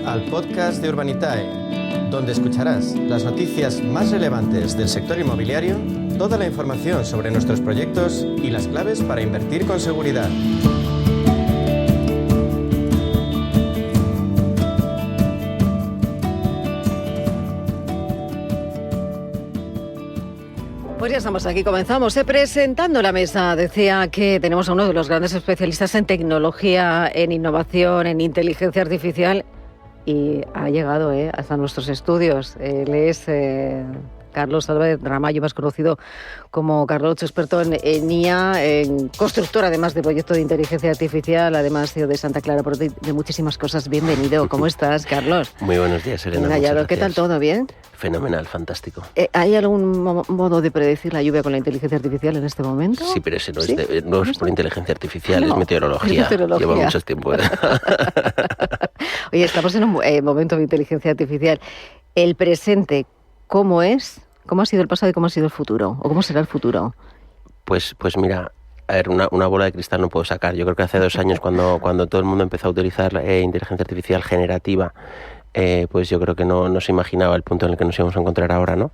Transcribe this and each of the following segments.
al podcast de Urbanitae, donde escucharás las noticias más relevantes del sector inmobiliario, toda la información sobre nuestros proyectos y las claves para invertir con seguridad. Pues ya estamos aquí, comenzamos presentando la mesa. Decía que tenemos a uno de los grandes especialistas en tecnología, en innovación, en inteligencia artificial y ha llegado hasta nuestros estudios. Él es Carlos Álvarez Ramallo, más conocido como Carlos, experto en IA, en constructor además de proyectos de inteligencia artificial, además CEO de Santa Clara, de muchísimas cosas. Bienvenido. ¿Cómo estás, Carlos? Muy buenos días, Elena. ¿Qué tal todo? ¿Bien? Fenomenal, fantástico. ¿Hay algún modo de predecir la lluvia con la inteligencia artificial en este momento? Sí, pero ese no es por inteligencia artificial, es meteorología. Lleva mucho tiempo. Oye, estamos en un momento de inteligencia artificial. El presente, ¿cómo es? ¿Cómo ha sido el pasado y cómo ha sido el futuro? ¿O cómo será el futuro? Pues mira, a ver, una bola de cristal no puedo sacar. Yo creo que hace 2 años, cuando todo el mundo empezó a utilizar inteligencia artificial generativa, pues yo creo que no se imaginaba el punto en el que nos íbamos a encontrar ahora, ¿no?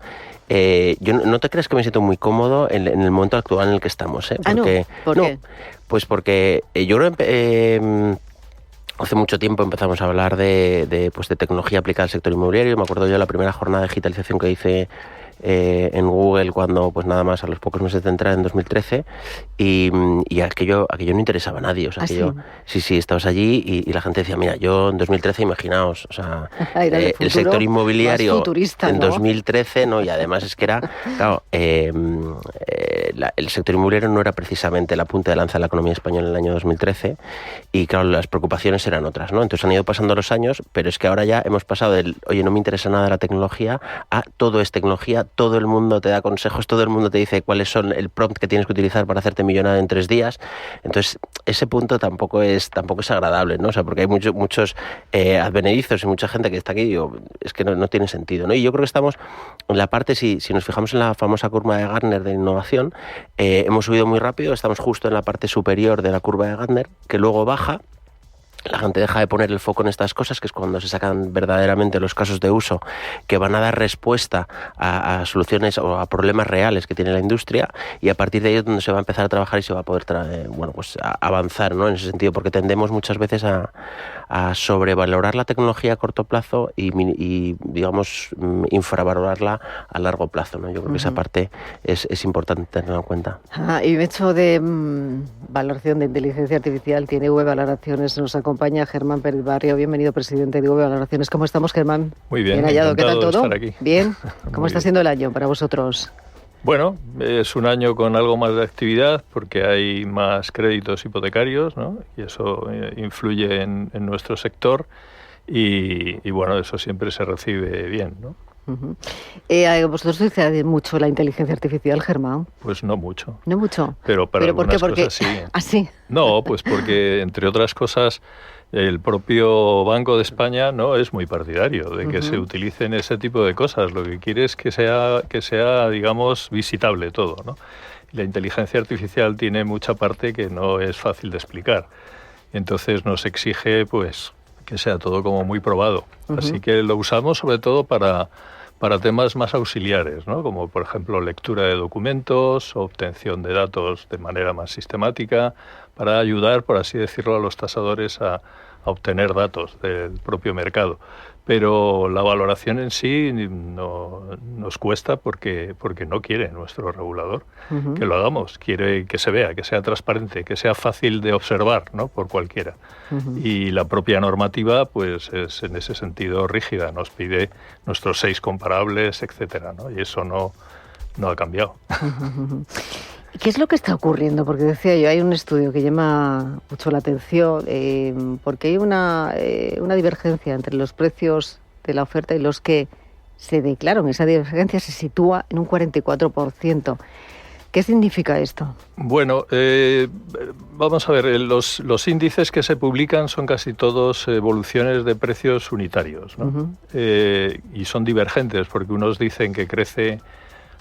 Yo no te creas que me siento muy cómodo en el momento actual en el que estamos, ¿eh? Porque, ¿Por qué? Pues porque yo creo que hace mucho tiempo empezamos a hablar de tecnología aplicada al sector inmobiliario. Me acuerdo yo de la primera jornada de digitalización que hice en Google cuando, pues nada más, a los pocos meses de entrar en 2013, y aquello no interesaba a nadie. O sea, sí, estabas allí y la gente decía, mira, yo en 2013, imaginaos, o sea, el sector inmobiliario futurista, en 2013, ¿no? Y además es que era, claro, el sector inmobiliario no era precisamente la punta de lanza de la economía española en el año 2013, y claro, las preocupaciones eran otras, ¿no? Entonces han ido pasando los años, pero es que ahora ya hemos pasado del, oye, no me interesa nada la tecnología, a todo es tecnología. Todo el mundo te da consejos, todo el mundo te dice cuáles son el prompt que tienes que utilizar para hacerte millonario en 3 días. Entonces, ese punto tampoco es agradable, ¿no? O sea, porque hay muchos advenedizos y mucha gente que está aquí y digo, es que no tiene sentido, ¿no? Y yo creo que estamos en la parte, si nos fijamos en la famosa curva de Gartner de innovación, hemos subido muy rápido, estamos justo en la parte superior de la curva de Gartner, que luego baja. La gente deja de poner el foco en estas cosas, que es cuando se sacan verdaderamente los casos de uso que van a dar respuesta a soluciones o a problemas reales que tiene la industria, y a partir de ahí es donde se va a empezar a trabajar y se va a poder a avanzar, ¿no? En ese sentido, porque tendemos muchas veces a sobrevalorar la tecnología a corto plazo y digamos, infravalorarla a largo plazo, ¿no? Yo creo que esa parte es importante tenerla en cuenta. Y hecho de valoración de inteligencia artificial, tiene Valoraciones, nos acompaña Germán Pérez Barrio. Bienvenido, presidente de Valoraciones. ¿Cómo estamos, Germán? Muy bien, hallado. ¿Qué tal todo? De estar aquí. Bien. ¿Cómo está siendo el año para vosotros? Bueno, es un año con algo más de actividad porque hay más créditos hipotecarios, ¿no? Y eso influye en nuestro sector y bueno, eso siempre se recibe bien, ¿no? ¿Vosotros utilizáis mucho la inteligencia artificial, Germán? Pues no mucho. ¿No mucho? Pero para algunas cosas sí. ¿Ah, sí? No, pues porque, entre otras cosas, el propio Banco de España no es muy partidario de que se utilicen ese tipo de cosas. Lo que quiere es que sea, digamos, visitable todo, ¿no? La inteligencia artificial tiene mucha parte que no es fácil de explicar. Entonces nos exige, pues, que sea todo como muy probado. Así que lo usamos sobre todo para temas más auxiliares, ¿no? Como por ejemplo lectura de documentos, obtención de datos de manera más sistemática, para ayudar, por así decirlo, a los tasadores a obtener datos del propio mercado. Pero la valoración en sí nos cuesta porque no quiere nuestro regulador que lo hagamos. Quiere que se vea, que sea transparente, que sea fácil de observar, ¿no? Por cualquiera. Y la propia normativa pues es en ese sentido rígida. Nos pide nuestros 6 comparables, etcétera, ¿no? Y eso no ha cambiado. ¿Qué es lo que está ocurriendo? Porque decía yo, hay un estudio que llama mucho la atención, porque hay una divergencia entre los precios de la oferta y los que se declaran. Esa divergencia se sitúa en un 44%. ¿Qué significa esto? Bueno, vamos a ver, los índices que se publican son casi todos evoluciones de precios unitarios, ¿no? Y son divergentes, porque unos dicen que crece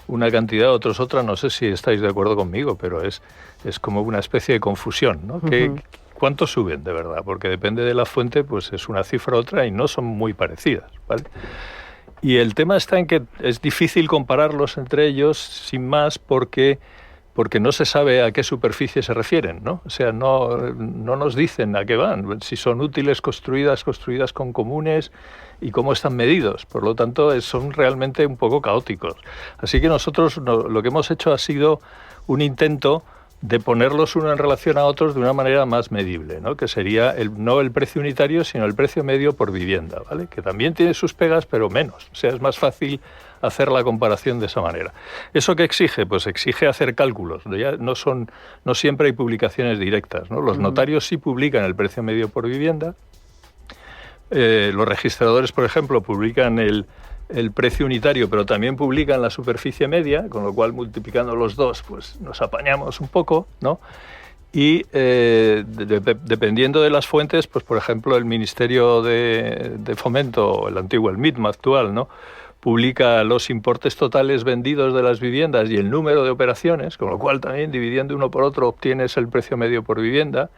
una cantidad, otros otra. No sé si estáis de acuerdo conmigo, pero es como una especie de confusión, ¿no? ¿cuánto suben de verdad? Porque depende de la fuente, pues es una cifra u otra y no son muy parecidas, ¿vale? Y el tema está en que es difícil compararlos entre ellos sin más porque no se sabe a qué superficie se refieren, ¿no? O sea, no nos dicen a qué van, si son útiles construidas con comunes y cómo están medidos. Por lo tanto, son realmente un poco caóticos. Así que nosotros lo que hemos hecho ha sido un intento de ponerlos uno en relación a otros de una manera más medible, ¿no? Que sería no el precio unitario, sino el precio medio por vivienda, ¿vale? Que también tiene sus pegas, pero menos. O sea, es más fácil hacer la comparación de esa manera. ¿Eso qué exige? Pues exige hacer cálculos. Ya no siempre hay publicaciones directas, ¿no? Los notarios sí publican el precio medio por vivienda. Los registradores, por ejemplo, publican el precio unitario, pero también publican la superficie media, con lo cual multiplicando los dos, pues nos apañamos un poco, ¿no? Y dependiendo de las fuentes, pues por ejemplo el Ministerio de Fomento, el antiguo, el MITM actual, ¿no?, publica los importes totales vendidos de las viviendas y el número de operaciones, con lo cual también dividiendo uno por otro obtienes el precio medio por vivienda.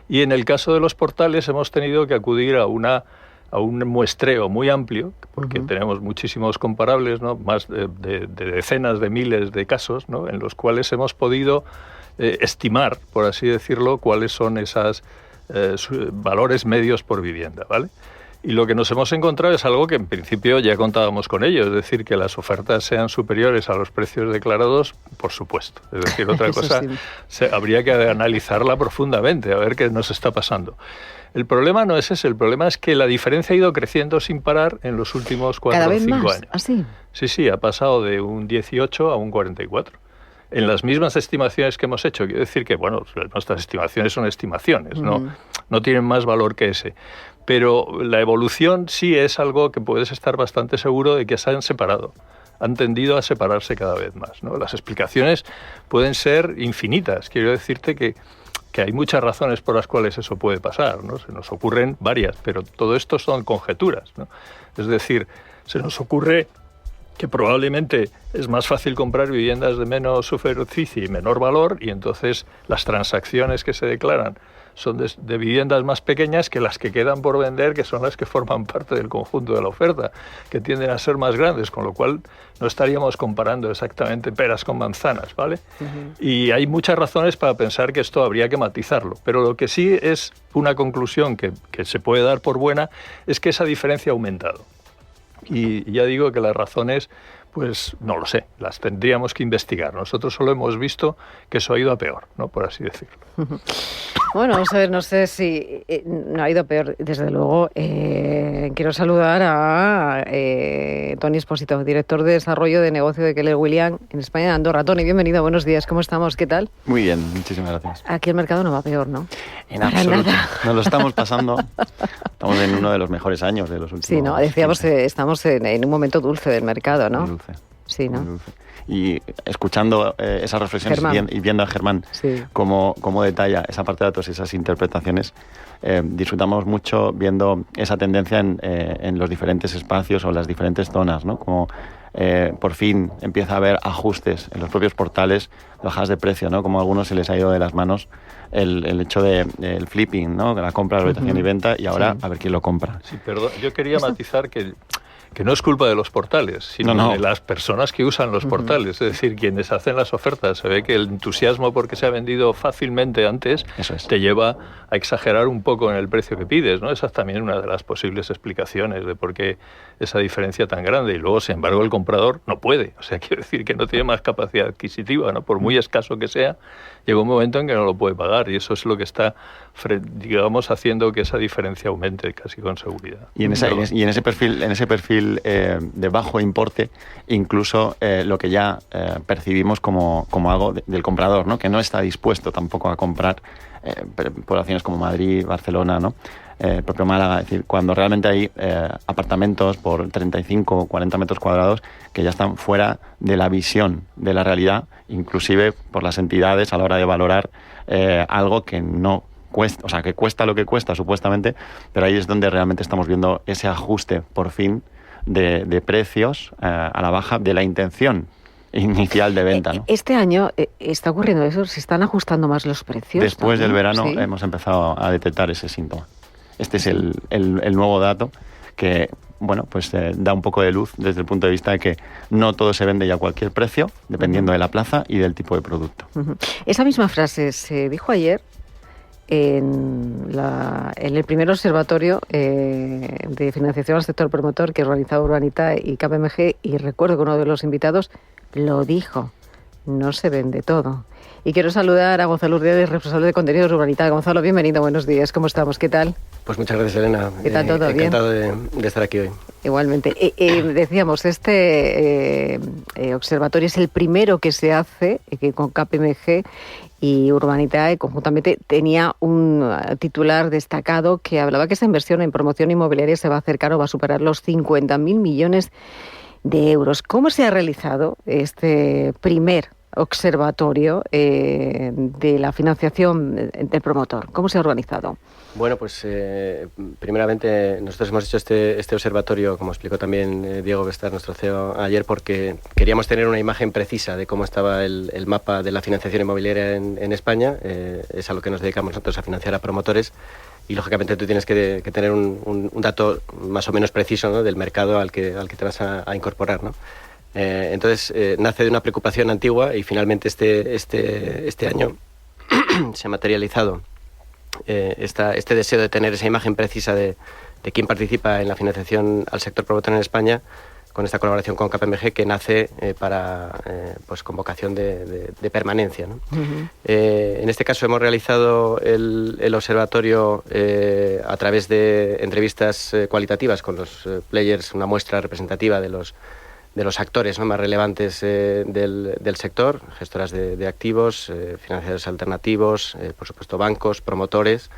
Y en el caso de los portales hemos tenido que acudir a un muestreo muy amplio, porque tenemos muchísimos comparables, ¿no?, más de decenas de miles de casos, ¿no?, en los cuales hemos podido estimar, por así decirlo, cuáles son esos valores medios por vivienda, ¿vale? Y lo que nos hemos encontrado es algo que en principio ya contábamos con ello, es decir, que las ofertas sean superiores a los precios declarados, por supuesto. Es decir, otra cosa, habría que analizarla profundamente, a ver qué nos está pasando. El problema no es ese, el problema es que la diferencia ha ido creciendo sin parar en los últimos 4 o 5 años. ¿Así? Sí, ha pasado de un 18 a un 44. En las mismas estimaciones que hemos hecho, quiero decir que, bueno, nuestras estimaciones son estimaciones, no tienen más valor que ese. Pero la evolución sí es algo que puedes estar bastante seguro de que se han separado. Han tendido a separarse cada vez más, ¿no? Las explicaciones pueden ser infinitas. Quiero decirte que hay muchas razones por las cuales eso puede pasar, ¿no? Se nos ocurren varias, pero todo esto son conjeturas, ¿no? Es decir, se nos ocurre que probablemente es más fácil comprar viviendas de menos superficie y menor valor, y entonces las transacciones que se declaran son de viviendas más pequeñas que las que quedan por vender, que son las que forman parte del conjunto de la oferta, que tienden a ser más grandes, con lo cual no estaríamos comparando exactamente peras con manzanas, ¿vale? Y hay muchas razones para pensar que esto habría que matizarlo, pero lo que sí es una conclusión que se puede dar por buena es que esa diferencia ha aumentado. Y ya digo que las razones, pues no lo sé, las tendríamos que investigar. Nosotros solo hemos visto que eso ha ido a peor, ¿no?, por así decirlo. Bueno, vamos a ver, no sé si no ha ido peor. Desde luego, quiero saludar a Toni Espósito, director de Desarrollo de Negocio de Keller Williams en España, de Andorra. Toni, bienvenido, buenos días, ¿cómo estamos? ¿Qué tal? Muy bien, muchísimas gracias. Aquí el mercado no va peor, ¿no? En absoluto. Nos lo estamos pasando. Estamos en uno de los mejores años de los últimos. Sí, ¿no? Decíamos, estamos en un momento dulce del mercado, ¿no? Muy dulce. Sí, ¿no? Muy dulce. Y escuchando esas reflexiones y viendo a Germán cómo detalla esa parte de datos y esas interpretaciones, disfrutamos mucho viendo esa tendencia en los diferentes espacios o las diferentes zonas, ¿no? Como por fin empieza a haber ajustes en los propios portales, bajadas de precio, ¿no? Como a algunos se les ha ido de las manos el hecho del flipping, ¿no? La compra, la habitación y venta, y ahora a ver quién lo compra. Sí, perdón, yo quería matizar que no es culpa de los portales, sino de las personas que usan los portales, es decir, quienes hacen las ofertas. Se ve que el entusiasmo porque se ha vendido fácilmente antes te lleva a exagerar un poco en el precio que pides, ¿no? Esa es también una de las posibles explicaciones de por qué esa diferencia tan grande. Y luego, sin embargo, el comprador no puede. O sea, quiere decir que no tiene más capacidad adquisitiva, ¿no? Por muy escaso que sea, llega un momento en que no lo puede pagar, y eso es lo que está, digamos, haciendo que esa diferencia aumente casi con seguridad. Y en ese perfil de bajo importe, incluso lo que ya percibimos como algo del comprador, ¿no? Que no está dispuesto tampoco a comprar poblaciones como Madrid, Barcelona, ¿no? El propio Málaga. Es decir, cuando realmente hay apartamentos por 35 o 40 metros cuadrados que ya están fuera de la visión de la realidad, inclusive por las entidades a la hora de valorar algo que no cuesta, o sea, que cuesta lo que cuesta supuestamente, pero ahí es donde realmente estamos viendo ese ajuste por fin de precios a la baja, de la intención inicial de venta, ¿no? Este año está ocurriendo eso, se están ajustando más los precios. Después también, del verano ¿sí? hemos empezado a detectar ese síntoma. Este es el nuevo dato que, bueno, pues da un poco de luz desde el punto de vista de que no todo se vende ya a cualquier precio, dependiendo de la plaza y del tipo de producto. Esa misma frase se dijo ayer en el primer observatorio de financiación al sector promotor que organizaba Urbanitae y KPMG, y recuerdo que uno de los invitados lo dijo: no se vende todo. Y quiero saludar a Gonzalo Urdiales, responsable de contenidos de Urbanitae. Gonzalo, bienvenido, buenos días, ¿cómo estamos? ¿Qué tal? Pues muchas gracias, Elena. ¿Qué tal todo? Encantado de estar aquí hoy. Igualmente. Decíamos, este observatorio es el primero que se hace, que con KPMG y Urbanitae conjuntamente tenía un titular destacado que hablaba que esa inversión en promoción inmobiliaria se va a acercar o va a superar los 50.000 millones de euros. ¿Cómo se ha realizado este primer observatorio de la financiación del promotor? ¿Cómo se ha organizado? Bueno, pues primeramente nosotros hemos hecho este observatorio, como explicó también Diego Bestar, nuestro CEO, ayer, porque queríamos tener una imagen precisa de cómo estaba el mapa de la financiación inmobiliaria en España. Es a lo que nos dedicamos nosotros, a financiar a promotores, y lógicamente tú tienes que tener un dato más o menos preciso, ¿no?, del mercado al que te vas a incorporar, ¿no? Entonces nace de una preocupación antigua, y finalmente este año se ha materializado este deseo de tener esa imagen precisa de quién participa en la financiación al sector promotor en España, con esta colaboración con KPMG, que nace para con vocación de permanencia, ¿no? En este caso hemos realizado el observatorio a través de entrevistas cualitativas con los players, una muestra representativa de los actores, ¿no?, más relevantes del sector: gestoras de activos, financiadores alternativos, por supuesto bancos, promotores.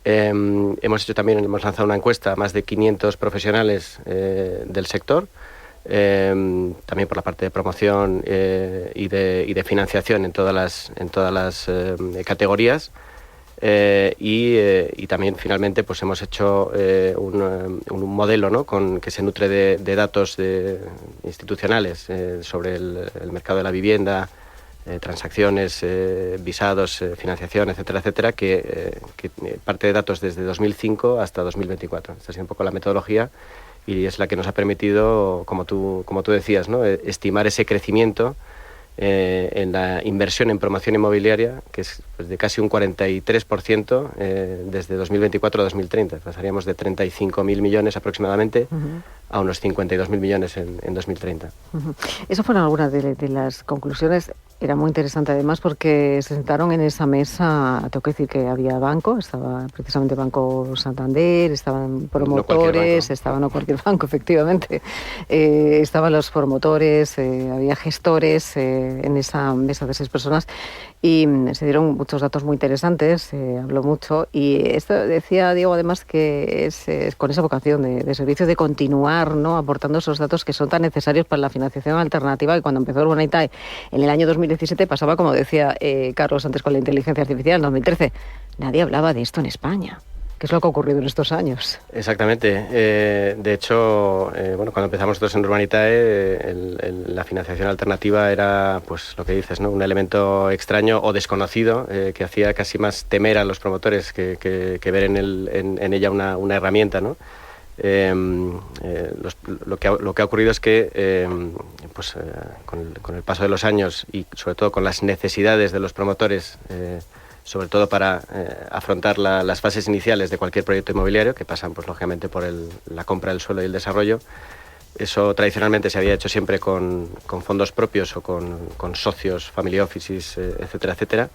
Hemos lanzado una encuesta a más de 500 profesionales del sector, también por la parte de promoción y de financiación en todas las categorías. Y también finalmente pues hemos hecho un modelo, ¿no?, que se nutre de datos institucionales sobre el mercado de la vivienda, transacciones, visados, financiación, etcétera, etcétera, que parte de datos desde 2005 hasta 2024. Esta ha sido un poco la metodología, y es la que nos ha permitido, como tú decías, ¿no?, estimar ese crecimiento en la inversión en promoción inmobiliaria, que es pues de casi un 43% desde 2024 a 2030. Pasaríamos de 35.000 millones aproximadamente a unos 52.000 millones en 2030. Esas fueron algunas de las conclusiones. Era muy interesante además porque se sentaron en esa mesa, tengo que decir que había banco, estaba precisamente Banco Santander, estaban promotores, no cualquier banco, efectivamente, estaban los promotores, había gestores en esa mesa de 6 personas, y se dieron muchos datos muy interesantes, se habló mucho, y esto decía Diego además que es con esa vocación de servicio, de continuar, ¿no?, aportando esos datos que son tan necesarios para la financiación alternativa. Y cuando empezó Urbanitae en el año 2017 pasaba, como decía Carlos antes, con la inteligencia artificial. En 2013 nadie hablaba de esto en España. ¿Qué es lo que ha ocurrido en estos años? Exactamente. De hecho, cuando empezamos nosotros en Urbanitae, la financiación alternativa era, pues lo que dices, ¿no?, un elemento extraño o desconocido, que hacía casi más temer a los promotores que ver en ella una herramienta, ¿no? Lo que ha ocurrido es que con el paso de los años, y sobre todo con las necesidades de los promotores, sobre todo para afrontar las fases iniciales de cualquier proyecto inmobiliario, que pasan pues lógicamente por la compra del suelo y el desarrollo. Eso tradicionalmente se había hecho siempre con fondos propios o con socios, family offices, etcétera, etcétera.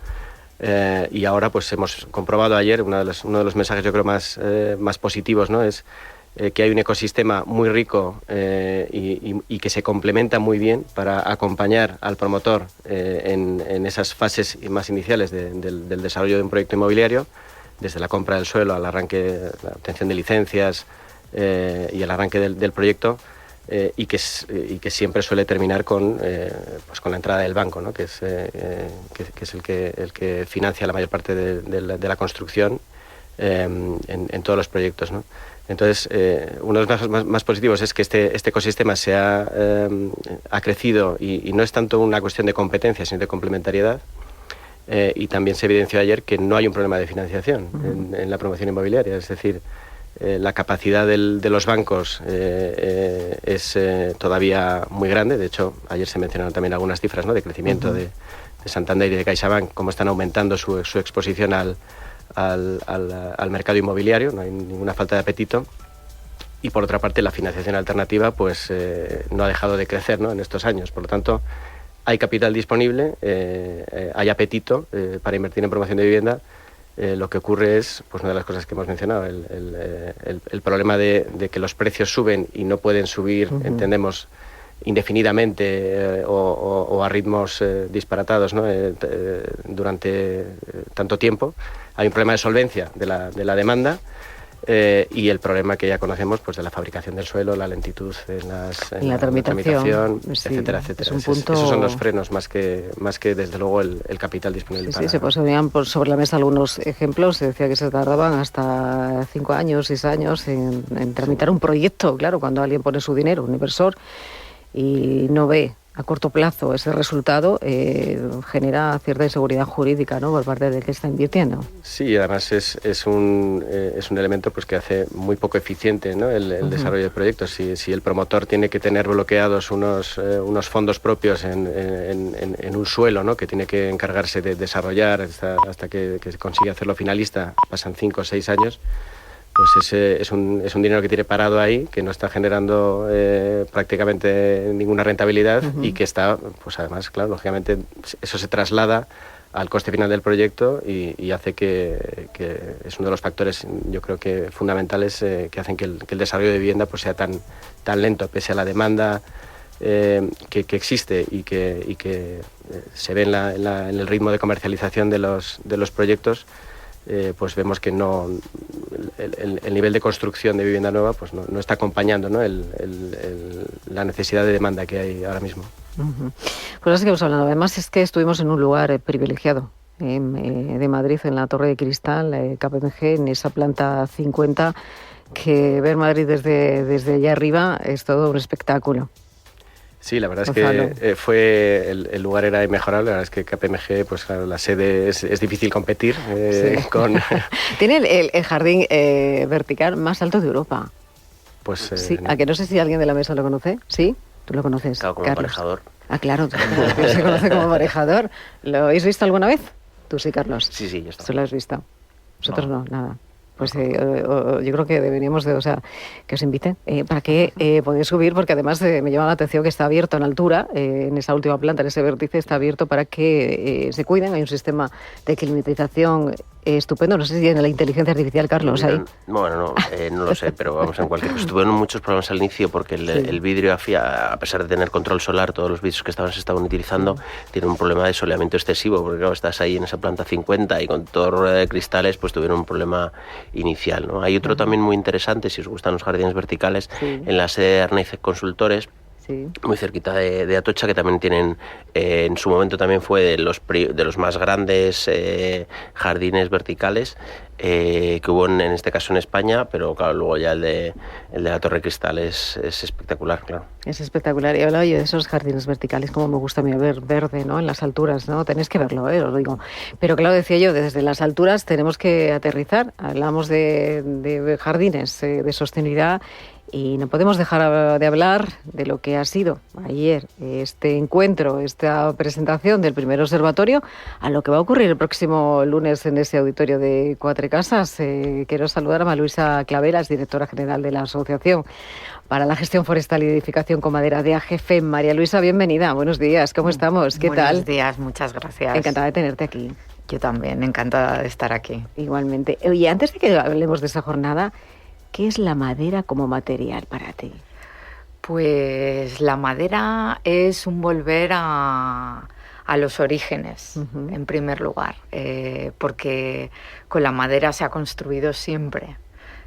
Y ahora pues hemos comprobado ayer, uno de los mensajes yo creo más positivos, ¿no?, es que hay un ecosistema muy rico y que se complementa muy bien para acompañar al promotor en esas fases más iniciales del desarrollo de un proyecto inmobiliario, desde la compra del suelo al arranque, la obtención de licencias y el arranque del proyecto, y que siempre suele terminar con la entrada del banco, ¿no?, que es el que financia la mayor parte de la construcción en todos los proyectos, ¿no? Entonces, uno de los más positivos es que este ecosistema ha crecido y no es tanto una cuestión de competencia, sino de complementariedad. Y también se evidenció ayer que no hay un problema de financiación en la promoción inmobiliaria. Es decir, la capacidad de los bancos es todavía muy grande. De hecho, ayer se mencionaron también algunas cifras, ¿no?, de crecimiento de Santander y de CaixaBank, cómo están aumentando su exposición al mercado inmobiliario. No hay ninguna falta de apetito. Y por otra parte, la financiación alternativa pues no ha dejado de crecer, ¿no?, en estos años. Por lo tanto, hay capital disponible, hay apetito para invertir en promoción de vivienda. Lo que ocurre es, pues, una de las cosas que hemos mencionado, el problema de que los precios suben y no pueden subir, entendemos, indefinidamente o a ritmos disparatados, ¿no?, durante tanto tiempo. Hay un problema de solvencia de la demanda. Y el problema que ya conocemos, pues, de la fabricación del suelo, la lentitud en la tramitación, sí, etcétera, etcétera. Es un punto... Esos son los frenos más que desde luego el capital disponible. Sí, se ponían sobre la mesa algunos ejemplos. Se decía que se tardaban hasta 5 años, 6 años en tramitar un proyecto. Claro, cuando alguien pone su dinero, un inversor, y no ve a corto plazo ese resultado, genera cierta inseguridad jurídica, ¿no?, por parte del que está invirtiendo. Sí, además es un elemento, pues, que hace muy poco eficiente, ¿no?, el desarrollo de proyectos. Si el promotor tiene que tener bloqueados unos fondos propios en un suelo, ¿no?, que tiene que encargarse de desarrollar hasta que consigue hacerlo finalista, pasan 5 o 6 años. Pues es un dinero que tiene parado ahí, que no está generando prácticamente ninguna rentabilidad y que está, pues además, claro, lógicamente eso se traslada al coste final del proyecto y hace que es uno de los factores, yo creo que fundamentales, que hacen que el desarrollo de vivienda pues sea tan lento, pese a la demanda que existe y que se ve en el ritmo de comercialización de los proyectos. Pues vemos que no el nivel de construcción de vivienda nueva pues no está acompañando, ¿no?, la necesidad de demanda que hay ahora mismo. Pues así que estamos hablando. Además es que estuvimos en un lugar privilegiado de Madrid, en la Torre de Cristal, KPMG, en esa planta 50, que ver Madrid desde allá arriba es todo un espectáculo. Sí, la verdad es que el lugar era inmejorable. La verdad es que KPMG, pues claro, la sede es difícil competir con... Tiene el jardín vertical más alto de Europa. Pues sí, a que no sé si alguien de la mesa lo conoce. ¿Sí? ¿Tú lo conoces, claro, como Carlos? aparejador. Ah, claro, se conoce como aparejador. ¿Lo habéis visto alguna vez? Tú sí, Carlos. Sí, yo estaba. ¿Tú lo has visto? Nosotros no nada. Pues yo creo que deberíamos que os inviten para que podáis subir, porque además me llama la atención que está abierto en altura, en esa última planta, en ese vértice, está abierto para que se cuiden. Hay un sistema de climatización estupendo. No sé si tiene la inteligencia artificial, Carlos, ahí. Bueno, no lo sé, pero vamos, en cualquier caso. Tuvieron muchos problemas al inicio porque el vidrio, a pesar de tener control solar, todos los vidrios que se estaban utilizando, tienen un problema de soleamiento excesivo, porque claro, estás ahí en esa planta 50 y con torre de cristales, pues tuvieron un problema inicial, ¿no? Hay otro también muy interesante, si os gustan los jardines verticales, en la sede de Arnaiz Consultores, muy cerquita de Atocha, que también tienen, en su momento también fue de los más grandes jardines verticales que hubo en este caso en España, pero claro, luego ya el de la Torre Cristal es espectacular, claro. Es espectacular. Y hablaba yo de esos jardines verticales, como me gusta a mí ver verde, ¿no?, en las alturas, ¿no? Tenéis que verlo, os lo digo. Pero claro, decía yo, desde las alturas tenemos que aterrizar. Hablamos de jardines, de sostenibilidad, y no podemos dejar de hablar de lo que ha sido ayer este encuentro, esta presentación del primer observatorio, a lo que va a ocurrir el próximo lunes en ese auditorio de Cuatro Casas. Quiero saludar a María Luisa Claveras, directora general de la Asociación para la Gestión Forestal y Edificación con Madera de AGFEM. María Luisa, bienvenida. Buenos días, ¿cómo estamos? ¿Qué tal? Buenos días, muchas gracias. Encantada de tenerte aquí. Yo también, encantada de estar aquí. Igualmente. Oye, antes de que hablemos de esa jornada, ¿qué es la madera como material para ti? Pues la madera es un volver a los orígenes, en primer lugar, porque con la madera se ha construido siempre.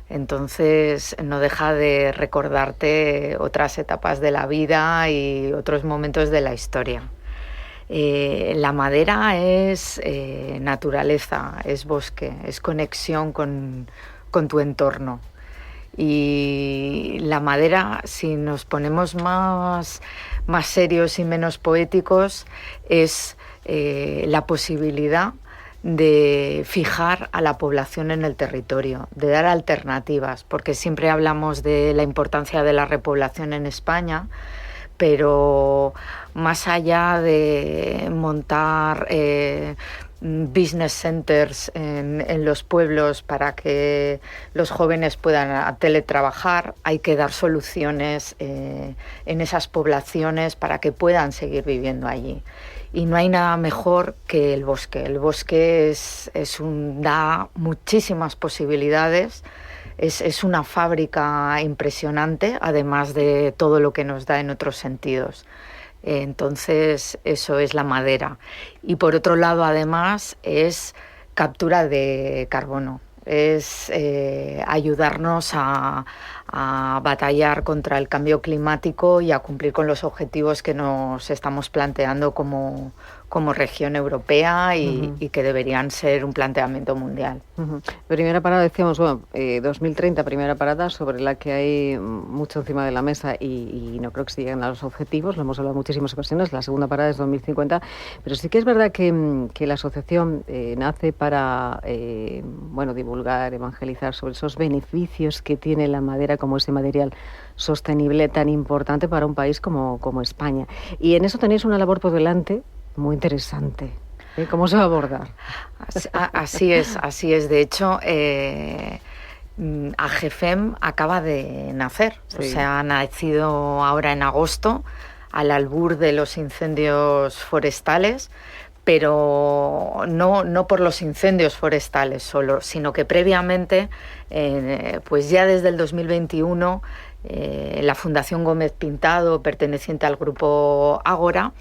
Entonces no deja de recordarte otras etapas de la vida y otros momentos de la historia. La madera es naturaleza, es bosque, es conexión con tu entorno. Y la madera, si nos ponemos más serios y menos poéticos, es la posibilidad de fijar a la población en el territorio, de dar alternativas, porque siempre hablamos de la importancia de la repoblación en España, pero más allá de montar business centers en los pueblos para que los jóvenes puedan teletrabajar, hay que dar soluciones en esas poblaciones para que puedan seguir viviendo allí. Y no hay nada mejor que el bosque. El bosque da muchísimas posibilidades. Es una fábrica impresionante, además de todo lo que nos da en otros sentidos. Entonces, eso es la madera. Y por otro lado, además, es captura de carbono. Es ayudarnos a batallar contra el cambio climático y a cumplir con los objetivos que nos estamos planteando como región europea y que deberían ser un planteamiento mundial. Primera parada, decíamos, 2030, primera parada sobre la que hay mucho encima de la mesa y no creo que se lleguen a los objetivos, lo hemos hablado en muchísimas ocasiones. La segunda parada es 2050, pero sí que es verdad que la asociación nace para divulgar, evangelizar sobre esos beneficios que tiene la madera como ese material sostenible tan importante para un país como España. Y en eso tenéis una labor por delante muy interesante. ¿Cómo se va a abordar? Así es. De hecho, AGFEM acaba de nacer. Sí. O sea, ha nacido ahora en agosto, al albur de los incendios forestales, pero no por los incendios forestales solo, sino que previamente, pues ya desde el 2021, la Fundación Gómez Pintado, perteneciente al grupo Ágora,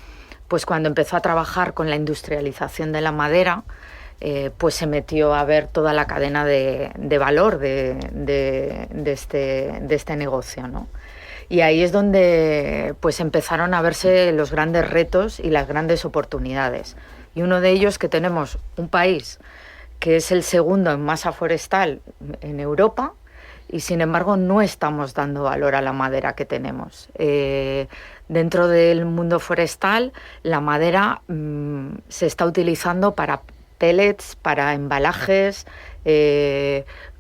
pues cuando empezó a trabajar con la industrialización de la madera, pues se metió a ver toda la cadena de valor de este negocio, ¿no? Y ahí es donde pues empezaron a verse los grandes retos y las grandes oportunidades. Y uno de ellos, que tenemos un país que es el segundo en masa forestal en Europa, y sin embargo no estamos dando valor a la madera que tenemos. Dentro del mundo forestal, la madera se está utilizando para pellets, para embalajes,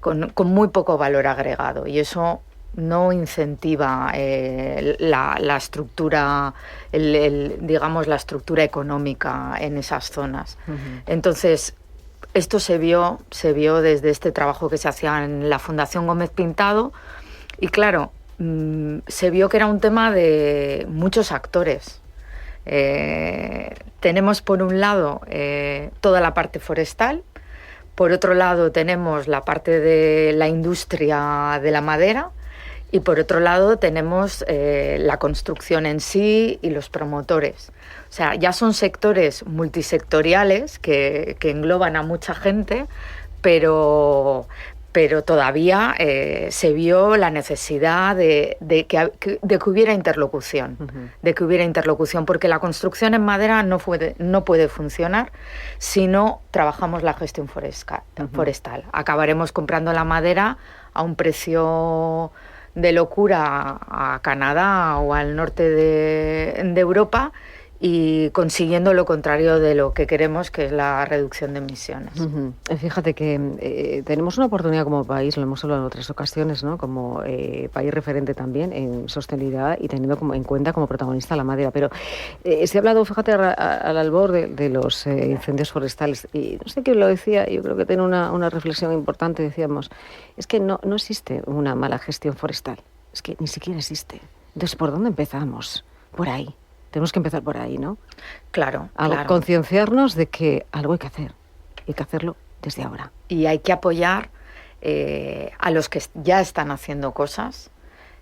con muy poco valor agregado, y eso no incentiva la estructura, digamos, la estructura económica en esas zonas. Entonces, esto se vio desde este trabajo que se hacía en la Fundación Gómez Pintado, y claro, se vio que era un tema de muchos actores. Tenemos por un lado toda la parte forestal, por otro lado tenemos la parte de la industria de la madera, y por otro lado tenemos la construcción en sí y los promotores. O sea, ya son sectores multisectoriales que engloban a mucha gente, pero todavía se vio la necesidad de que hubiera interlocución, porque la construcción en madera no puede funcionar si no trabajamos la gestión forestal. Acabaremos comprando la madera a un precio de locura a Canadá o al norte de Europa, y consiguiendo lo contrario de lo que queremos, que es la reducción de emisiones. Fíjate que tenemos una oportunidad como país, lo hemos hablado en otras ocasiones, ¿no? Como país referente también en sostenibilidad y teniendo en cuenta como protagonista la madera. Pero se ha hablado, fíjate, al albor de los incendios forestales. Y no sé quién lo decía, yo creo que tiene una reflexión importante. Decíamos, es que no existe una mala gestión forestal. Es que ni siquiera existe. Entonces, ¿por dónde empezamos? Por ahí. Tenemos que empezar por ahí, ¿no? Claro. Concienciarnos de que algo hay que hacer. Hay que hacerlo desde ahora. Y hay que apoyar a los que ya están haciendo cosas.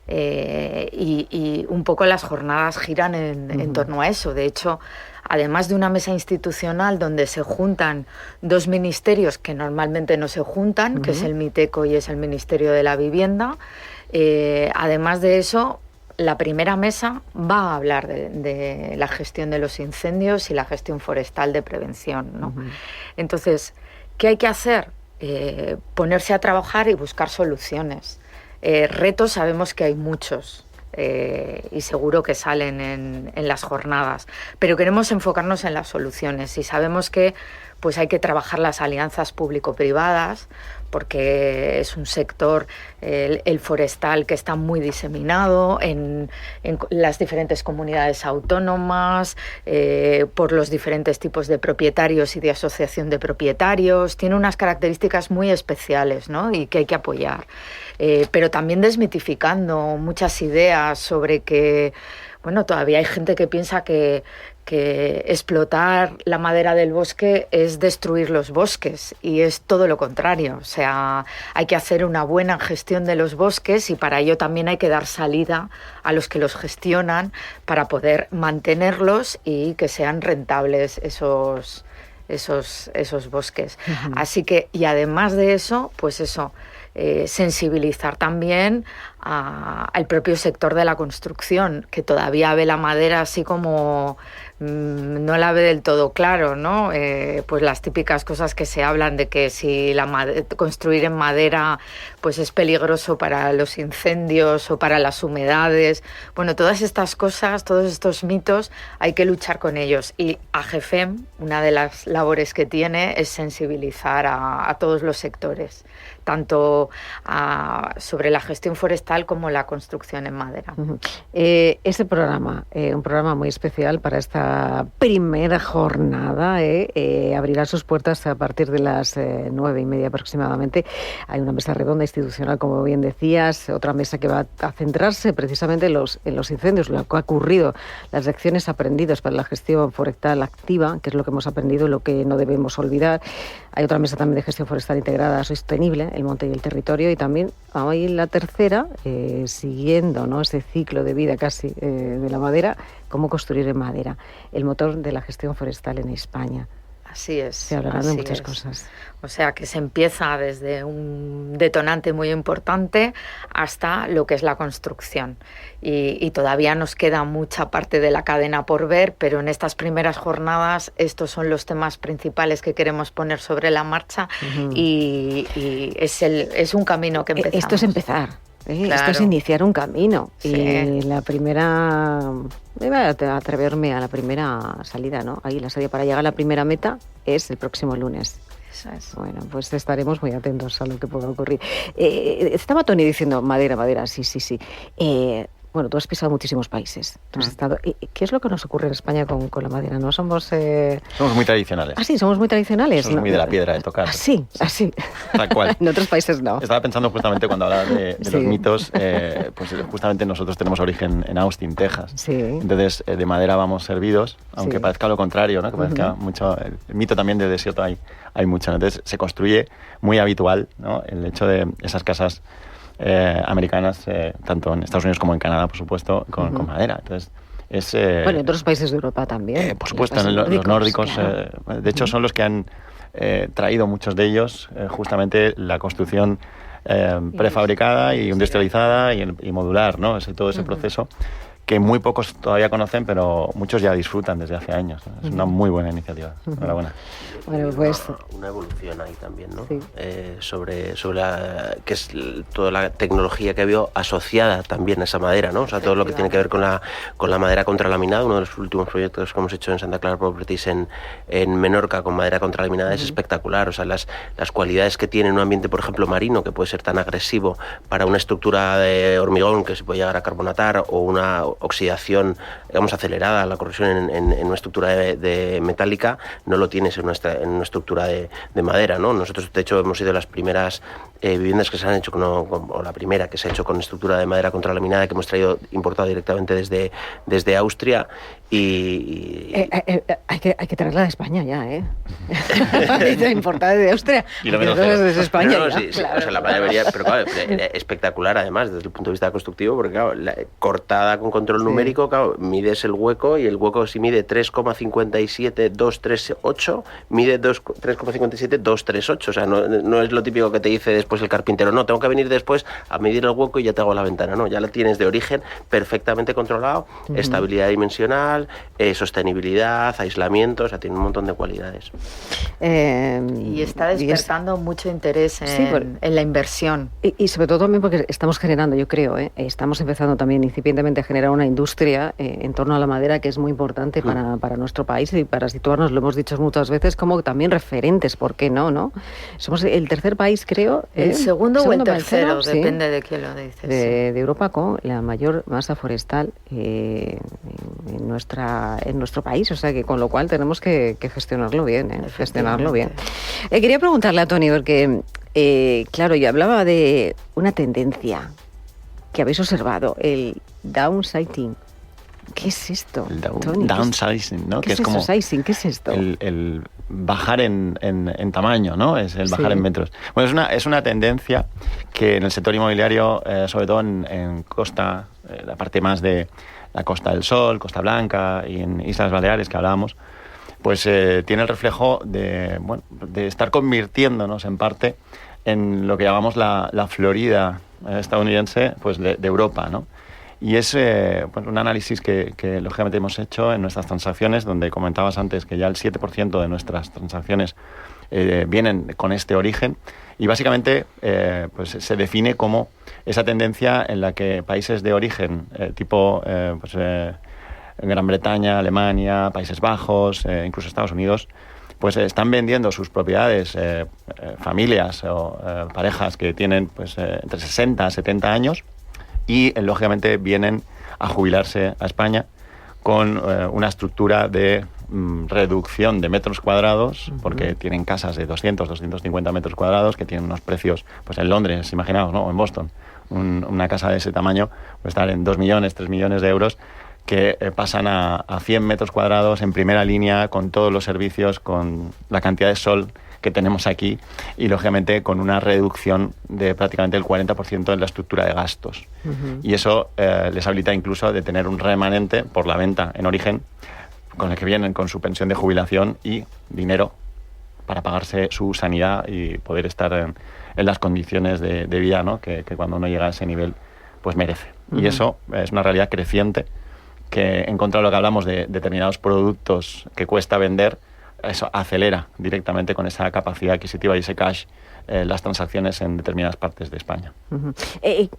Y un poco las jornadas giran en torno a eso. De hecho, además de una mesa institucional donde se juntan dos ministerios que normalmente no se juntan, que es el MITECO y es el Ministerio de la Vivienda, además de eso, la primera mesa va a hablar de la gestión de los incendios y la gestión forestal de prevención, ¿no? Entonces, ¿qué hay que hacer? Ponerse a trabajar y buscar soluciones. Retos sabemos que hay muchos. Y seguro que salen en las jornadas, pero queremos enfocarnos en las soluciones y sabemos que pues hay que trabajar las alianzas público-privadas porque es un sector, el forestal, que está muy diseminado en las diferentes comunidades autónomas, por los diferentes tipos de propietarios y de asociación de propietarios. Tiene unas características muy especiales, ¿no? Y que hay que apoyar. Pero también desmitificando muchas ideas sobre que, bueno, todavía hay gente que piensa que explotar la madera del bosque es destruir los bosques, y es todo lo contrario. O sea, hay que hacer una buena gestión de los bosques y para ello también hay que dar salida a los que los gestionan para poder mantenerlos y que sean rentables esos bosques. Uh-huh. Así que, y además de eso, pues eso, sensibilizar también al propio sector de la construcción, que todavía ve la madera así como no la ve del todo claro, ¿no? Pues las típicas cosas que se hablan de que si construir en madera pues es peligroso para los incendios o para las humedades. Bueno, todas estas cosas, todos estos mitos, hay que luchar con ellos. Y AGFEM, una de las labores que tiene es sensibilizar a todos los sectores, tanto sobre la gestión forestal como la construcción en madera. Uh-huh. Ese programa, un programa muy especial para esta primera jornada, abrirá sus puertas a partir de las 9:30 aproximadamente. Hay una mesa redonda institucional, como bien decías, otra mesa que va a centrarse precisamente en los incendios, lo que ha ocurrido, las lecciones aprendidas para la gestión forestal activa, que es lo que hemos aprendido y lo que no debemos olvidar. Hay otra mesa también de gestión forestal integrada sostenible, el monte y el territorio, y también hay la tercera, siguiendo, ¿no?, ese ciclo de vida casi de la madera, cómo construir en madera, el motor de la gestión forestal en España. Así es. Se hablarán de muchas cosas. O sea, que se empieza desde un detonante muy importante hasta lo que es la construcción. Y todavía nos queda mucha parte de la cadena por ver, pero en estas primeras jornadas estos son los temas principales que queremos poner sobre la marcha. Uh-huh. Y es un camino que empezamos. Esto es empezar. Claro. Esto es iniciar un camino. Sí. Y la primera... Iba a atreverme a la primera salida, ¿no? Ahí la salida para llegar a la primera meta es el próximo lunes. Eso es. Bueno, pues estaremos muy atentos a lo que pueda ocurrir. Estaba Tony diciendo madera, sí. Bueno, tú has pisado muchísimos países. Tú has estado... ¿Qué es lo que nos ocurre en España con la madera? ¿No somos...? Somos muy tradicionales. Ah, sí, somos muy tradicionales. Somos muy de la piedra, de tocar. Así. Tal cual. En otros países no. Estaba pensando justamente cuando hablabas de los mitos, pues justamente nosotros tenemos origen en Austin, Texas. Sí. Entonces, de madera vamos servidos, aunque parezca lo contrario, ¿no? Que parezca mucho... El mito también del desierto hay mucho. Entonces, se construye muy habitual, ¿no?, el hecho de esas casas americanas, tanto en Estados Unidos como en Canadá, por supuesto, con madera. Entonces, bueno, en otros países de Europa también. Por supuesto, los nórdicos, claro. De hecho, son los que han traído muchos de ellos justamente la construcción prefabricada y industrializada y modular, ¿no? Todo ese proceso que muy pocos todavía conocen, pero muchos ya disfrutan desde hace años. Es una muy buena iniciativa. Enhorabuena. Bueno, pues... Una evolución ahí también, ¿no? Sí. Sobre que es toda la tecnología que veo asociada también a esa madera, ¿no? O sea, todo lo que tiene que ver con la madera contralaminada. Uno de los últimos proyectos que hemos hecho en Santa Clara Properties en Menorca con madera contralaminada es espectacular. O sea, las cualidades que tiene un ambiente, por ejemplo, marino, que puede ser tan agresivo para una estructura de hormigón que se puede llegar a carbonatar, o una oxidación, digamos, acelerada, la corrosión en una estructura de metálica, no lo tienes en una estructura de madera, ¿no? Nosotros, de hecho, hemos sido las primeras viviendas que se han hecho o la primera que se ha hecho con estructura de madera contralaminada, que hemos importado directamente desde Austria. Hay que traerla de España ya, importada de Austria. Y lo menos desde España. No, sí, claro. O sea, la madera debería, pero claro, espectacular además desde el punto de vista constructivo, porque claro, cortada con control numérico, claro, mides el hueco, y el hueco, si mide 3,57238, mide 3,57238. O sea, no es lo típico que te dice después el carpintero, no, tengo que venir después a medir el hueco y ya te hago la ventana. No, ya la tienes de origen perfectamente controlado, estabilidad dimensional, forestal, sostenibilidad, aislamiento, o sea, tiene un montón de cualidades. Y está despertando mucho interés en la inversión. Y sobre todo también porque estamos generando, yo creo, estamos empezando también incipientemente a generar una industria en torno a la madera que es muy importante para nuestro país y para situarnos, lo hemos dicho muchas veces, como también referentes, ¿por qué no? Somos el tercer país, creo. El segundo o el tercero, sí, depende de quién lo dice. De Europa con la mayor masa forestal en nuestro país, o sea que con lo cual tenemos que gestionarlo bien, gestionarlo bien. Quería preguntarle a Toni, porque claro, yo hablaba de una tendencia que habéis observado, el downsizing. ¿Qué es esto? El Toni? downsizing, ¿no? ¿Qué es como sizing? ¿Qué es esto? El bajar en tamaño, ¿no? Es el bajar en metros. Bueno, es una tendencia que en el sector inmobiliario, sobre todo en costa, la parte más de la Costa del Sol, Costa Blanca y en Islas Baleares que hablábamos, pues tiene el reflejo de estar convirtiéndonos en parte en lo que llamamos la Florida estadounidense, pues de Europa, ¿no? Y es un análisis que lógicamente hemos hecho en nuestras transacciones, donde comentabas antes que ya el 7% de nuestras transacciones vienen con este origen, y básicamente pues se define como esa tendencia en la que países de origen tipo Gran Bretaña, Alemania, Países Bajos, incluso Estados Unidos, pues están vendiendo sus propiedades, familias o parejas que tienen pues entre 60 a 70 años, y lógicamente vienen a jubilarse a España con una estructura de reducción de metros cuadrados, porque tienen casas de 200, 250 metros cuadrados que tienen unos precios, pues en Londres, imaginaos, ¿no? O en Boston, una casa de ese tamaño puede estar en 2 millones, 3 millones de euros, que pasan a 100 metros cuadrados en primera línea, con todos los servicios, con la cantidad de sol que tenemos aquí, y lógicamente con una reducción de prácticamente el 40% en la estructura de gastos. Y eso les habilita incluso de tener un remanente por la venta en origen, con el que vienen con su pensión de jubilación y dinero para pagarse su sanidad y poder estar en las condiciones de vida, ¿no? que cuando uno llega a ese nivel pues merece. Y eso es una realidad creciente, que en contra de lo que hablamos de determinados productos que cuesta vender, eso acelera directamente con esa capacidad adquisitiva y ese cash las transacciones en determinadas partes de España.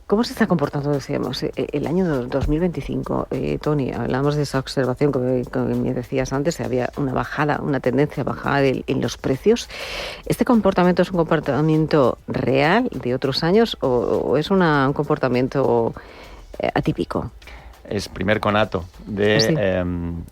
¿Cómo se está comportando, decíamos, el año 2025? Toni, hablamos de esa observación que me decías antes, había una bajada, una tendencia a bajar en los precios. ¿Este comportamiento es un comportamiento real de otros años o es un comportamiento atípico? Es primer conato de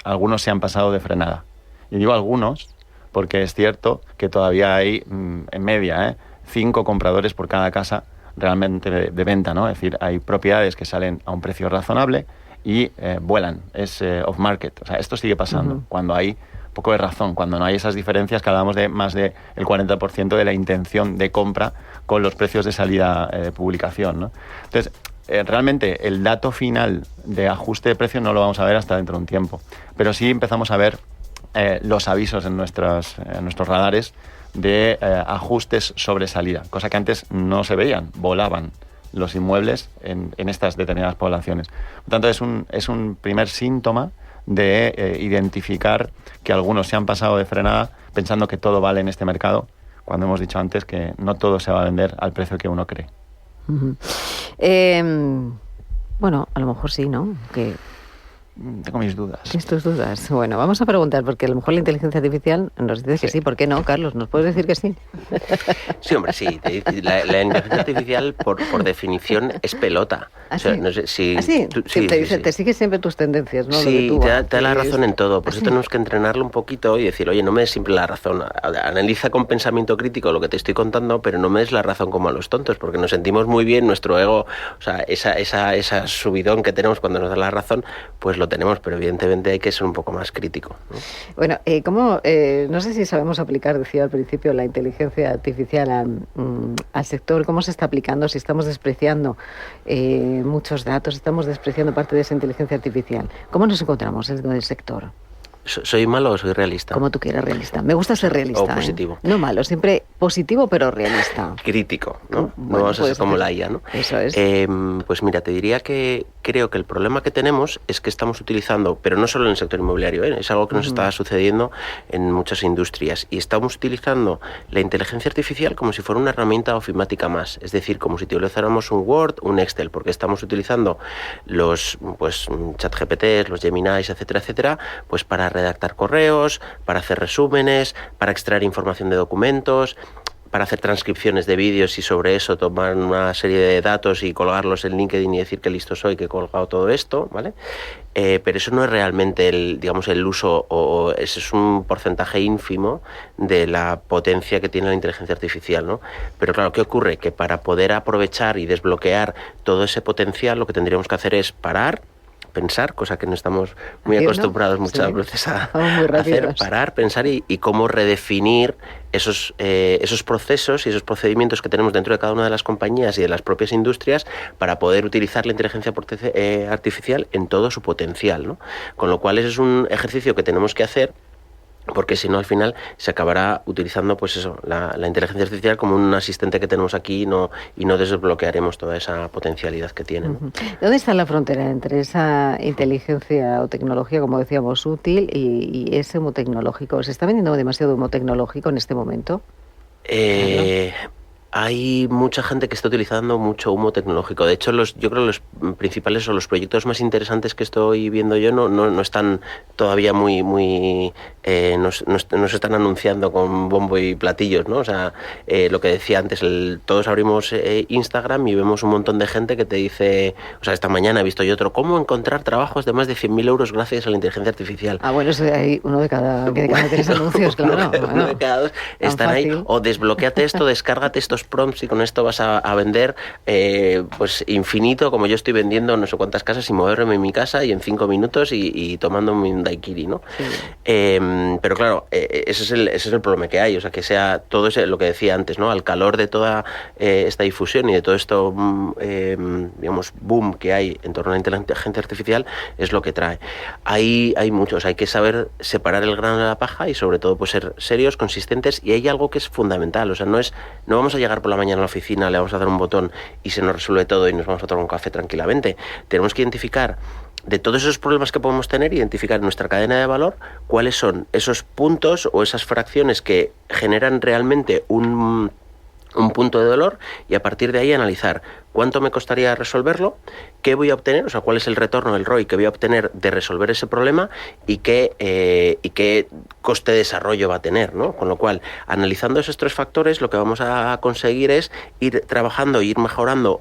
algunos se han pasado de frenada. Y digo algunos porque es cierto que todavía hay, en media, 5 compradores por cada casa realmente de venta, ¿no? Es decir, hay propiedades que salen a un precio razonable y vuelan, es off-market. O sea, esto sigue pasando cuando hay un poco de razón, cuando no hay esas diferencias que hablamos de más del 40% de la intención de compra con los precios de salida de publicación, ¿no? Entonces, realmente el dato final de ajuste de precio no lo vamos a ver hasta dentro de un tiempo, pero sí empezamos a ver los avisos en nuestros radares de ajustes sobre salida, cosa que antes no se veían, volaban los inmuebles en estas determinadas poblaciones. Por tanto, es un primer síntoma de identificar que algunos se han pasado de frenada pensando que todo vale en este mercado, cuando hemos dicho antes que no todo se va a vender al precio que uno cree. Bueno, a lo mejor sí, ¿no? Tengo mis dudas. ¿Tienes tus dudas? Bueno, vamos a preguntar, porque a lo mejor la inteligencia artificial nos dice que sí. ¿Por qué no, Carlos? ¿Nos puedes decir que sí? Sí, hombre, sí. La inteligencia artificial, por definición, es pelota. ¿Ah, o sea, sí? no sé si... ¿Ah, sí? Sí, Te sigues siempre tus tendencias, ¿no? Sí, lo que te da la razón en todo. Por eso ¿sí? tenemos que entrenarlo un poquito y decir, oye, no me des siempre la razón. Analiza con pensamiento crítico lo que te estoy contando, pero no me des la razón como a los tontos, porque nos sentimos muy bien, nuestro ego, o sea, esa subidón que tenemos cuando nos da la razón, pues lo tenemos, pero evidentemente hay que ser un poco más crítico, ¿no? Bueno, no sé si sabemos aplicar, decía al principio, la inteligencia artificial al sector, cómo se está aplicando, si estamos despreciando muchos datos, estamos despreciando parte de esa inteligencia artificial. ¿Cómo nos encontramos en el sector? ¿Soy malo o soy realista? Como tú quieras, realista. Me gusta ser realista. O positivo. No malo, siempre positivo pero realista. Crítico, ¿no? Bueno, No vamos a ser pues, como la IA, ¿no? Eso es. Pues mira, te diría que creo que el problema que tenemos es que estamos utilizando, pero no solo en el sector inmobiliario, es algo que nos está sucediendo en muchas industrias, y estamos utilizando la inteligencia artificial como si fuera una herramienta ofimática más, es decir, como si utilizáramos un Word, un Excel, porque estamos utilizando los ChatGPT, los Geminis, etcétera, etcétera, pues para redactar correos, para hacer resúmenes, para extraer información de documentos, para hacer transcripciones de vídeos y sobre eso tomar una serie de datos y colgarlos en LinkedIn y decir que listo soy, que he colgado todo esto, ¿vale? Pero eso no es realmente el uso, o ese es un porcentaje ínfimo de la potencia que tiene la inteligencia artificial, ¿no? Pero claro, ¿qué ocurre? Que para poder aprovechar y desbloquear todo ese potencial, lo que tendríamos que hacer es parar, pensar, cosa que no estamos muy acostumbrados muchas veces a hacer, parar, pensar y cómo redefinir esos procesos y esos procedimientos que tenemos dentro de cada una de las compañías y de las propias industrias para poder utilizar la inteligencia artificial en todo su potencial, ¿no? Con lo cual ese es un ejercicio que tenemos que hacer, porque si no al final se acabará utilizando pues eso, la inteligencia artificial como un asistente que tenemos aquí y no desbloquearemos toda esa potencialidad que tiene, ¿no? ¿Dónde está la frontera entre esa inteligencia o tecnología, como decíamos, útil y ese humo tecnológico? ¿Se está vendiendo demasiado humo tecnológico en este momento? Hay mucha gente que está utilizando mucho humo tecnológico. De hecho, yo creo que los principales o los proyectos más interesantes que estoy viendo yo no están todavía no se están anunciando con bombo y platillos, ¿no? O sea, lo que decía antes, todos abrimos Instagram y vemos un montón de gente que te dice, o sea, esta mañana he visto yo otro, ¿cómo encontrar trabajos de más de 100.000 euros gracias a la inteligencia artificial? Ah, bueno, eso hay uno de cada 3 anuncios, claro. Uno de cada 2 están ahí. O desbloquéate esto, descárgate estos prompts y con esto vas a vender pues infinito, como yo estoy vendiendo no sé cuántas casas, sin moverme en mi casa y en 5 minutos y tomando un daiquiri, ¿no? Sí. Pero claro, ese es el problema que hay, o sea, que sea todo ese, lo que decía antes, ¿no? Al calor de toda esta difusión y de todo esto, digamos, boom que hay en torno a la inteligencia artificial, es lo que trae. Hay muchos, hay que saber separar el grano de la paja y sobre todo pues ser serios, consistentes, y hay algo que es fundamental, o sea, no vamos a llegar por la mañana a la oficina, le vamos a dar un botón y se nos resuelve todo y nos vamos a tomar un café tranquilamente. Tenemos que identificar de todos esos problemas que podemos tener, identificar en nuestra cadena de valor cuáles son esos puntos o esas fracciones que generan realmente un punto de dolor, y a partir de ahí analizar cuánto me costaría resolverlo, qué voy a obtener, o sea, cuál es el retorno, el ROI que voy a obtener de resolver ese problema y qué coste de desarrollo va a tener, ¿no? Con lo cual, analizando esos 3 factores, lo que vamos a conseguir es ir trabajando e ir mejorando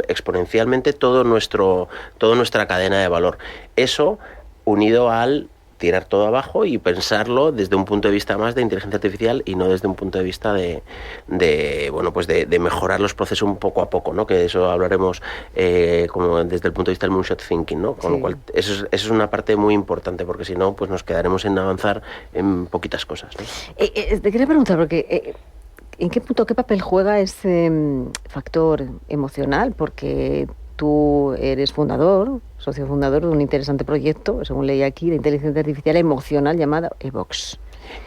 exponencialmente toda nuestra cadena de valor. Eso unido al tirar todo abajo y pensarlo desde un punto de vista más de inteligencia artificial y no desde un punto de vista de mejorar los procesos un poco a poco, ¿no? Que eso hablaremos como desde el punto de vista del moonshot thinking, ¿no? Con lo cual eso es una parte muy importante, porque si no pues nos quedaremos en avanzar en poquitas cosas, ¿no? Te quería preguntar, porque ¿en qué papel juega ese factor emocional? Porque tú eres socio fundador de un interesante proyecto, según leí aquí, de inteligencia artificial emocional llamada eBooks.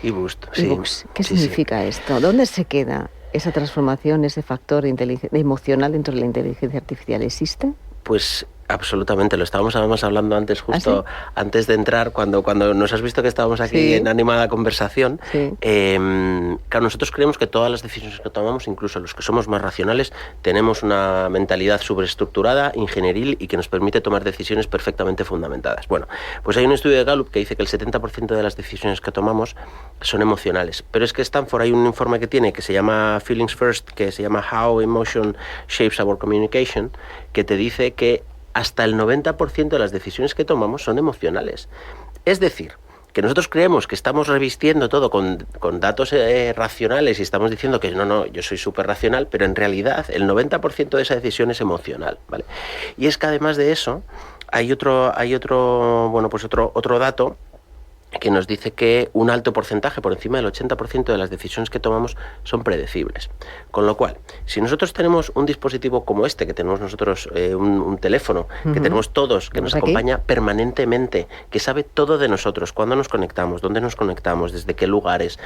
eBoost, sí. eBooks. ¿Qué significa esto? ¿Dónde se queda esa transformación, ese factor emocional dentro de la inteligencia artificial? ¿Existe? Pues absolutamente, lo estábamos además hablando antes, justo antes de entrar, cuando nos has visto que estábamos aquí en animada conversación. Sí. Claro, nosotros creemos que todas las decisiones que tomamos, incluso los que somos más racionales, tenemos una mentalidad sobreestructurada, ingenieril, y que nos permite tomar decisiones perfectamente fundamentadas. Bueno, pues hay un estudio de Gallup que dice que el 70% de las decisiones que tomamos son emocionales, pero es que Stanford hay un informe que tiene que se llama Feelings First, que se llama How Emotion Shapes Our Communication, que te dice que hasta el 90% de las decisiones que tomamos son emocionales. Es decir, que nosotros creemos que estamos revistiendo todo con datos racionales y estamos diciendo que no, yo soy súper racional, pero en realidad el 90% de esa decisión es emocional, ¿vale? Y es que además de eso hay otro dato que nos dice que un alto porcentaje, por encima del 80% de las decisiones que tomamos son predecibles. Con lo cual, si nosotros tenemos un dispositivo como este, que tenemos nosotros, un teléfono, que tenemos todos, que nos acompaña permanentemente, que sabe todo de nosotros, cuándo nos conectamos, dónde nos conectamos, desde qué lugares,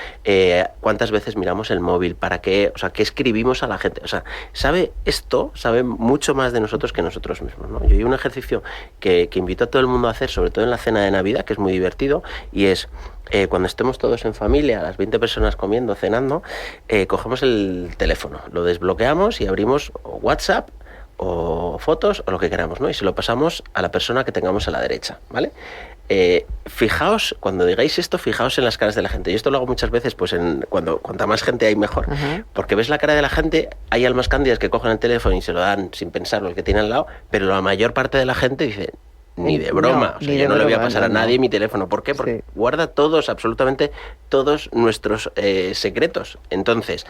cuántas veces miramos el móvil, para qué, o sea, qué escribimos a la gente. O sea, sabe esto, sabe mucho más de nosotros que nosotros mismos, ¿no? Yo hay un ejercicio que invito a todo el mundo a hacer, sobre todo en la cena de Navidad, que es muy divertido, y es cuando estemos todos en familia, las 20 personas comiendo, cenando, cogemos el teléfono, lo desbloqueamos y abrimos WhatsApp o fotos o lo que queramos, ¿no? Y se lo pasamos a la persona que tengamos a la derecha, ¿vale? Fijaos, cuando digáis esto, fijaos en las caras de la gente. Yo esto lo hago muchas veces, pues cuanta más gente hay, mejor. Porque ves la cara de la gente, hay almas cándidas que cogen el teléfono y se lo dan sin pensarlo al que tiene al lado, pero la mayor parte de la gente dice... Ni de broma, o sea, yo no le voy a pasar a nadie mi teléfono. ¿Por qué? Porque guarda todos, absolutamente todos nuestros secretos. Entonces,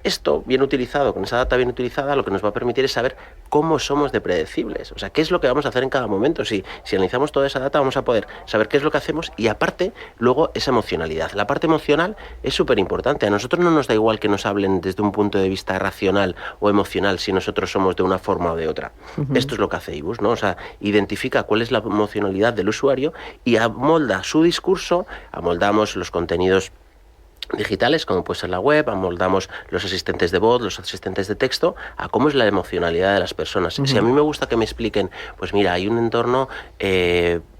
esto bien utilizado, con esa data bien utilizada, lo que nos va a permitir es saber cómo somos de predecibles. O sea, qué es lo que vamos a hacer en cada momento. Si analizamos toda esa data, vamos a poder saber qué es lo que hacemos y, aparte, luego esa emocionalidad. La parte emocional es súper importante. A nosotros no nos da igual que nos hablen desde un punto de vista racional o emocional si nosotros somos de una forma o de otra. Esto es lo que hace IBUS, ¿no? O sea, identifica cuál es la emocionalidad del usuario y amolda su discurso, amoldamos los contenidos digitales, como puede ser la web, amoldamos los asistentes de voz, los asistentes de texto, a cómo es la emocionalidad de las personas. Si a mí me gusta que me expliquen, pues mira, hay un entorno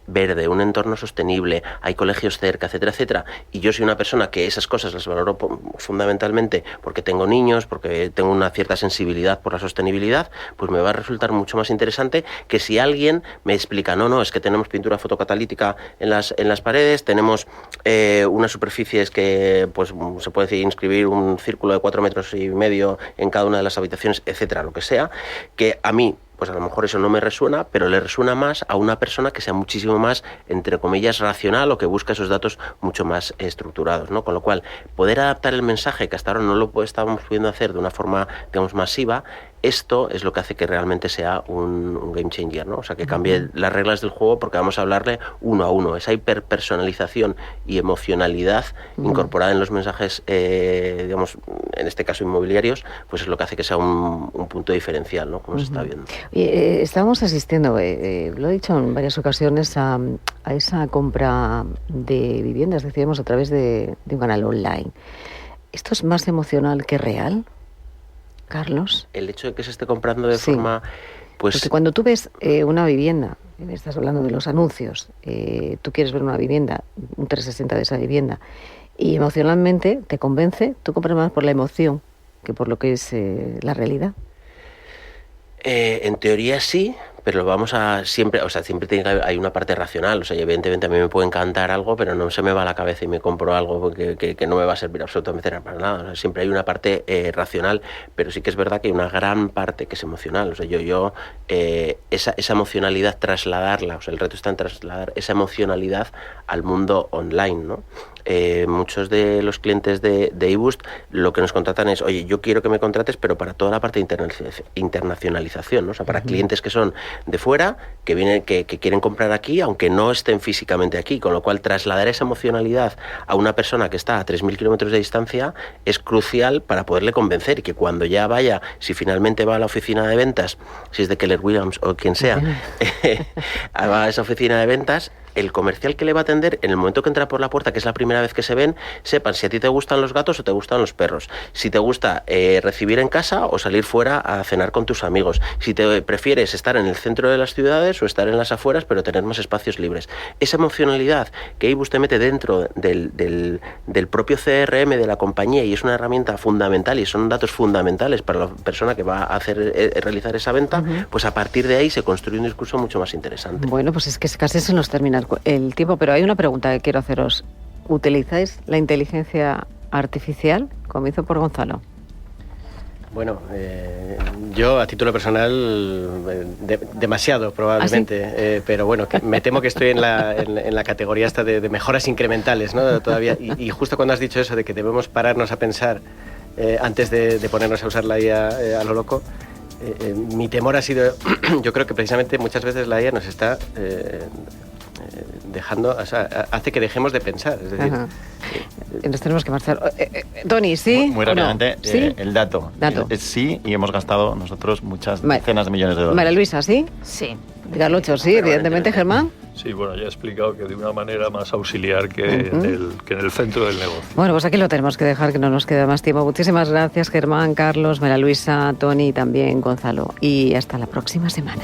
verde, un entorno sostenible, hay colegios cerca, etcétera, etcétera, y yo soy una persona que esas cosas las valoro fundamentalmente porque tengo niños, porque tengo una cierta sensibilidad por la sostenibilidad, pues me va a resultar mucho más interesante que si alguien me explica, no, es que tenemos pintura fotocatalítica en las paredes, tenemos unas superficies que, pues se puede decir, inscribir un círculo de 4,5 metros en cada una de las habitaciones, etcétera, lo que sea, que a mí, pues a lo mejor eso no me resuena, pero le resuena más a una persona que sea muchísimo más, entre comillas, racional o que busca esos datos mucho más estructurados, ¿no? Con lo cual, poder adaptar el mensaje, que hasta ahora no lo estábamos pudiendo hacer de una forma, digamos, masiva, esto es lo que hace que realmente sea un game changer, ¿no? O sea, que cambie las reglas del juego porque vamos a hablarle uno a uno. Esa hiperpersonalización y emocionalidad incorporada en los mensajes, digamos, en este caso inmobiliarios, pues es lo que hace que sea un punto diferencial, ¿no? Como se está viendo. Estamos asistiendo, lo he dicho en varias ocasiones, a esa compra de viviendas, decíamos, a través de un canal online. ¿Esto es más emocional que real, Carlos? El hecho de que se esté comprando de forma... Pues... Porque cuando tú ves una vivienda, estás hablando de los anuncios, tú quieres ver una vivienda, un 360 de esa vivienda, y emocionalmente te convence, tú compras más por la emoción que por lo que es la realidad. En teoría sí, pero vamos a siempre, o sea, siempre hay una parte racional, o sea, evidentemente a mí me puede encantar algo, pero no se me va a la cabeza y me compro algo que no me va a servir absolutamente para nada. O sea, siempre hay una parte racional, pero sí que es verdad que hay una gran parte que es emocional. O sea, esa emocionalidad trasladarla, o sea, el reto está en trasladar esa emocionalidad al mundo online, ¿no? Muchos de los clientes de eBoost lo que nos contratan es, oye, yo quiero que me contrates, pero para toda la parte de internacionalización, ¿no? O sea, para clientes que son de fuera, que vienen, que quieren comprar aquí, aunque no estén físicamente aquí, con lo cual trasladar esa emocionalidad a una persona que está a 3.000 kilómetros de distancia es crucial para poderle convencer y que cuando ya vaya, si finalmente va a la oficina de ventas, si es de Keller Williams o quien sea, va a esa oficina de ventas, el comercial que le va a atender, en el momento que entra por la puerta, que es la primera vez que se ven, sepan si a ti te gustan los gatos o te gustan los perros, si te gusta recibir en casa o salir fuera a cenar con tus amigos, si te prefieres estar en el centro de las ciudades o estar en las afueras pero tener más espacios libres. Esa emocionalidad que IBUS te mete dentro del propio CRM de la compañía, y es una herramienta fundamental y son datos fundamentales para la persona que va a realizar esa venta, pues a partir de ahí se construye un discurso mucho más interesante. Bueno, pues es que casi se nos termina el tiempo, pero hay una pregunta que quiero haceros. ¿Utilizáis la inteligencia artificial? Comienzo por Gonzalo. Bueno, yo a título personal demasiado probablemente, ¿Ah, sí? Pero bueno, me temo que estoy en la categoría esta de mejoras incrementales, ¿no? Todavía, y justo cuando has dicho eso de que debemos pararnos a pensar antes de ponernos a usar la IA a lo loco, mi temor ha sido, yo creo que precisamente muchas veces la IA nos está dejando, o sea, hace que dejemos de pensar. Es decir, nos tenemos que marchar. Tony, ¿sí? Muy rápidamente, no? ¿Sí? El dato. Sí, y hemos gastado nosotros muchas decenas de millones de dólares. María Luisa, ¿sí? Sí. Carlucho, sí, evidentemente, Germán. Sí, bueno, ya he explicado que de una manera más auxiliar que en el centro del negocio. Bueno, pues aquí lo tenemos que dejar, que no nos queda más tiempo. Muchísimas gracias, Germán, Carlos, María Luisa, Tony y también Gonzalo. Y hasta la próxima semana.